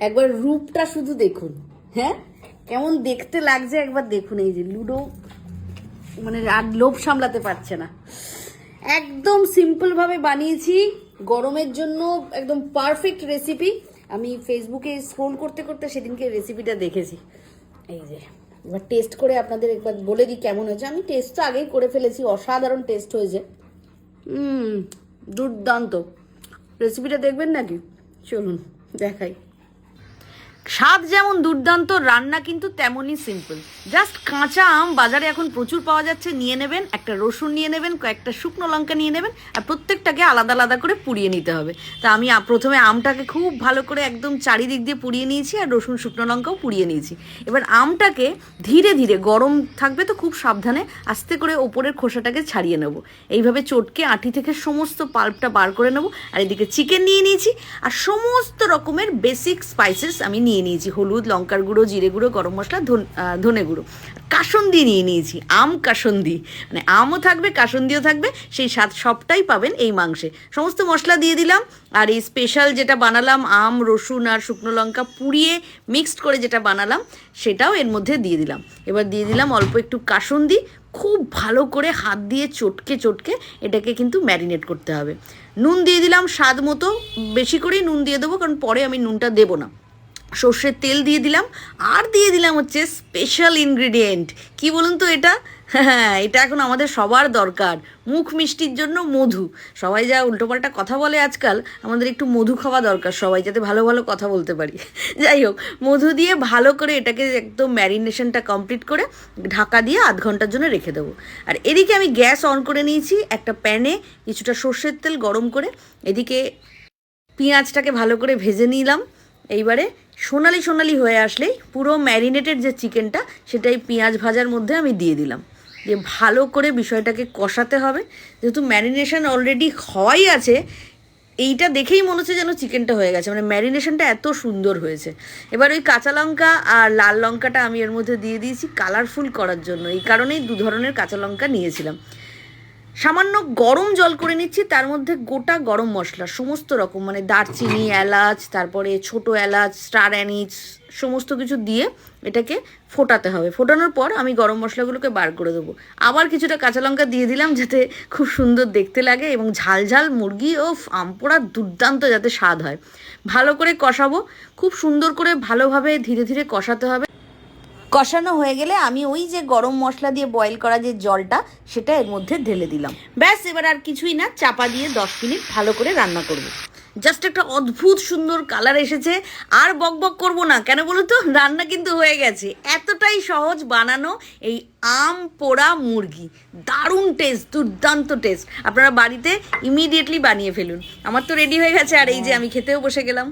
একবার রূপটা শুধু দেখুন। হ্যাঁ, কেমন দেখতে লাগছে একবার দেখুন। এই যে লুডো, মানে আর লোভ সামলাতে পারছে না। একদম সিম্পল ভাবে বানিয়েছি, গরমের জন্য একদম পারফেক্ট রেসিপি। আমি ফেসবুকে স্ক্রোল করতে করতে সেদিনকে রেসিপিটা দেখেছি। এই যে এবার টেস্ট করে আপনাদের একবার বলে দিই কেমন হয়েছে। আমি টেস্ট তো আগেই করে ফেলেছি, অসাধারণ টেস্ট হয়েছে। দুর্দান্ত। রেসিপিটা দেখবেন নাকি? চলুন দেখাই। স্বাদ যেমন দুর্দান্ত, রান্না কিন্তু তেমনই সিম্পল। জাস্ট কাঁচা আম বাজারে এখন প্রচুর পাওয়া যাচ্ছে, নিয়ে নেবেন, একটা রসুন নিয়ে নেবেন, কয়েকটা শুকনো লঙ্কা নিয়ে নেবেন, আর প্রত্যেকটাকে আলাদা আলাদা করে পুড়িয়ে নিতে হবে। তা আমি প্রথমে আমটাকে খুব ভালো করে একদম চারিদিক দিয়ে পুড়িয়ে নিয়েছি, আর রসুন শুকনো লঙ্কাও পুড়িয়ে নিয়েছি। এবার আমটাকে ধীরে ধীরে, গরম থাকবে তো খুব সাবধানে আস্তে করে ওপরের খোসাটাকে ছাড়িয়ে নেব। এইভাবে চটকে আঁটি থেকে সমস্ত পাল্পটা বার করে নেব। আর এদিকে চিকেন নিয়ে নিয়েছি, আর সমস্ত রকমের বেসিক স্পাইসেস আমি নিয়ে নিয়েছি। হলুদ, লঙ্কার গুঁড়ো, জিরে গুঁড়ো, গরম মশলা, ধনে গুঁড়ো। কাসুন্দি নিয়ে নিয়েছি, আম কাসুন্দি, মানে আমও থাকবে কাসুন্দিও থাকবে, সেই স্বাদ সবটাই পাবেন এই মাংসে। সমস্ত মশলা দিয়ে দিলাম। আর এই স্পেশাল যেটা বানালাম, আম, রসুন আর শুকনো লঙ্কা পুড়িয়ে মিক্সড করে যেটা বানালাম, সেটাও এর মধ্যে দিয়ে দিলাম। এবার দিয়ে দিলাম অল্প একটু কাসুন্দি। খুব ভালো করে হাত দিয়ে চটকে চটকে এটাকে কিন্তু ম্যারিনেট করতে হবে। নুন দিয়ে দিলাম স্বাদ মতো, বেশি করেই নুন দিয়ে দেবো, কারণ পরে আমি নুনটা দেবো না। সর্ষের তেল দিয়ে দিলাম, আর দিয়ে দিলাম হচ্ছে স্পেশাল ইনগ্রিডিয়েন্ট। কি বলুন তো এটা? হ্যাঁ, এটা এখন আমাদের সবার দরকার, মুখ মিষ্টির জন্য মধু। সবাই যা উল্টোপাল্টা কথা বলে আজকাল, আমাদের একটু মধু খাওয়া দরকার সবাই, যাতে ভালো ভালো কথা বলতে পারি। যাই হোক, মধু দিয়ে ভালো করে এটাকে একদম ম্যারিনেশনটা কমপ্লিট করে ঢাকা দিয়ে আধ ঘন্টার জন্য রেখে দেবো। আর এদিকে আমি গ্যাস অন করে নিয়েছি, একটা প্যানে কিছুটা সর্ষের তেল গরম করে এদিকে পেঁয়াজটাকে ভালো করে ভেজে নিলাম। এইবারে সোনালি সোনালি হয়ে আসলেই পুরো ম্যারিনেটেড যে চিকেনটা, সেটাই পেঁয়াজ ভাজার মধ্যে আমি দিয়ে দিলাম। দিয়ে ভালো করে বিষয়টাকে কষাতে হবে। যেহেতু ম্যারিনেশন অলরেডি হওয়াই আছে, এইটা দেখেই মনে হচ্ছে যেন চিকেনটা হয়ে গেছে, মানে ম্যারিনেশনটা এত সুন্দর হয়েছে। এবার ওই কাঁচা লঙ্কা আর লাল লঙ্কাটা আমি এর মধ্যে দিয়ে দিয়েছি কালারফুল করার জন্য। এই কারণেই দু ধরনের কাঁচা লঙ্কা নিয়েছিলাম। সামান্য গরম জল করে নিচ্ছি, তার মধ্যে গোটা গরম মশলা সমস্ত রকম, মানে দারচিনি, এলাচ, তারপরে ছোট এলাচ, স্টার অ্যানিস, সমস্ত কিছু দিয়ে এটাকে ফোটাতে হবে। ফোটানোর পর আমি গরম মশলাগুলোকে বার করে দেবো। আবার কিছুটা কাঁচা লঙ্কা দিয়ে দিলাম, যাতে খুব সুন্দর দেখতে লাগে, এবং ঝাল ঝাল মুরগি ও আম পোড়া দুর্দান্ত যাতে স্বাদ হয়। ভালো করে কষাবো, খুব সুন্দর করে ভালোভাবে ধীরে ধীরে কষাতে হবে। কষানো হয়ে গেলে আমি ওই যে গরম মশলা দিয়ে বয়েল করা যে জলটা, সেটা এর মধ্যে ঢেলে দিলাম। ব্যাস, এবার আর কিছুই না, চাপা দিয়ে 10 মিনিট ভালো করে রান্না করব। জাস্ট একটা অদ্ভুত সুন্দর কালার এসেছে। আর বক বক করবো না, কেন বলো তো? রান্না কিন্তু হয়ে গেছে। এতটাই সহজ বানানো এই আম পোড়া মুরগি, দারুণ টেস্ট, দুর্দান্ত টেস্ট। আপনারা বাড়িতে ইমিডিয়েটলি বানিয়ে ফেলুন। আমার তো রেডি হয়ে গেছে, আর এই যে আমি খেতেও বসে গেলাম।